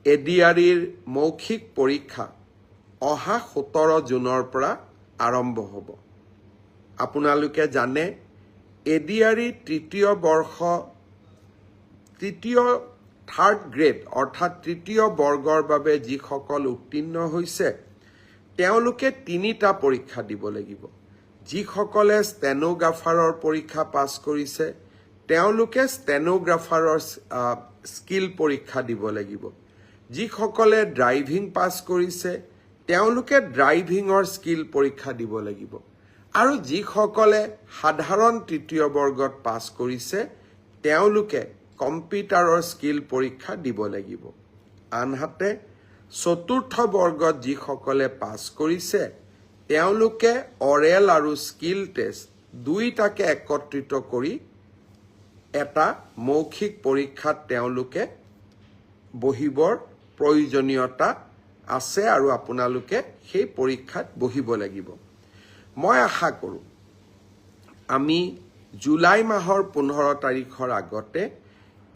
এডিআৰিৰ মৌখিক পৰীক্ষা অহা 17 জুনৰ পৰা আৰম্ভ হ'ব। আপোনালোকে জানে এডিআৰি থাৰ্ড গ্ৰেড অৰ্থাৎ তৃতীয় বৰ্গৰ বাবে যিসকল উত্তীৰ্ণ হৈছে তেওঁলোকে 3টা পৰীক্ষা দিব লাগিব। যিসকলে ষ্টেনোগ্ৰাফাৰৰ পৰীক্ষা পাছ কৰিছে তেওঁলোকে ষ্টেনোগ্ৰাফাৰৰ স্কিল পৰীক্ষা দিব লাগিব। যিসকলে ড্ৰাইভিং পাছ কৰিছে তেওঁলোকে ড্ৰাইভিঙৰ স্কিল পৰীক্ষা দিব লাগিব। আৰু যিসকলে সাধাৰণ তৃতীয় বৰ্গত পাছ কৰিছে তেওঁলোকে কম্পিউটাৰৰ স্কিল পৰীক্ষা দিব লাগিব। আনহাতে চতুৰ্থ বৰ্গত যিসকলে পাছ কৰিছে তেওঁলোকে অৰেল আৰু স্কিল টেষ্ট দুইটাকে একত্ৰিত কৰি এটা মৌখিক পৰীক্ষাত তেওঁলোকে বহিবৰ প্ৰয়োজনীয়তা আছে আৰু আপোনালোকে সেই পৰীক্ষাত বহিব লাগিব। মই আশা কৰোঁ আমি জুলাই মাহৰ 15 তাৰিখৰ আগতে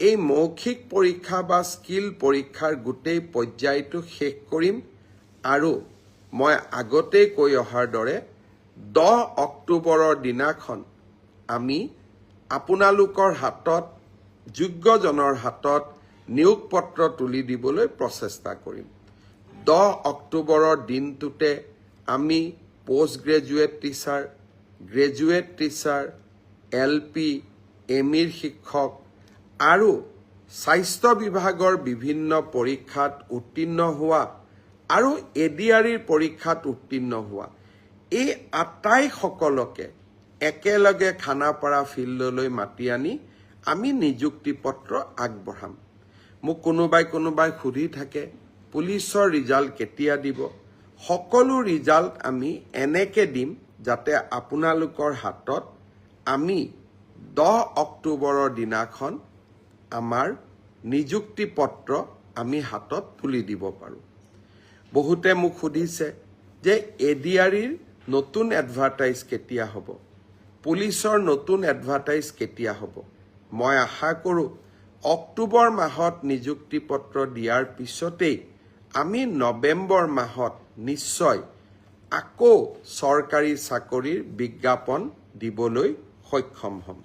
এই মৌখিক পৰীক্ষা বা স্কিল পৰীক্ষাৰ গোটেই পৰ্যায়টো শেষ কৰিম আৰু মই আগতেই কৈ অহাৰ দৰে 10 অক্টোবৰৰ দিনাখন আমি আপোনালোকৰ হাতত যোগ্যজনৰ হাতত নিয়োগ পত্ৰ তুলি দিবলৈ প্ৰচেষ্টা কৰিম। 10 অক্টোবৰৰ দিনটোতে আমি post graduate teacher, graduate teacher, LP, ME শিক্ষক আৰু স্বাস্থ্য বিভাগৰ বিভিন্ন পৰীক্ষাত উত্তীৰ্ণ হোৱা আৰু এডিআৰিৰ পৰীক্ষাত উত্তীৰ্ণ হোৱা এই আটাইসকলকে একেলগে খানাপাৰা ফিল্ডলৈ মাতি আনি আমি নিযুক্তি পত্ৰ আগবঢ়াম। মোক কোনোবাই সুধি থাকে পুলিচৰ ৰিজাল্ট কেতিয়া দিব। সকলো ৰিজাল্ট আমি এনেকে দিম যাতে আপোনালোকৰ হাতত আমি 10 অক্টোবৰৰ দিনাখন আমাৰ নিযুক্তি পত্ৰ আমি হাতত তুলি দিব পাৰোঁ। বহুতে মোক সুধিছে যে এডিআৰিৰ নতুন এডভাৰটাইজ কেতিয়া হ'ব, পুলিচৰ নতুন এডভাৰটাইজ কেতিয়া হ'ব। মই আশা কৰোঁ অক্টোবৰ মাহত নিযুক্তি পত্ৰ দিয়াৰ পিছতেই আমি নৱেম্বৰ মাহত নিশ্চয় আকৌ চৰকাৰী চাকৰিৰ বিজ্ঞাপন দিবলৈ সক্ষম হ'ম।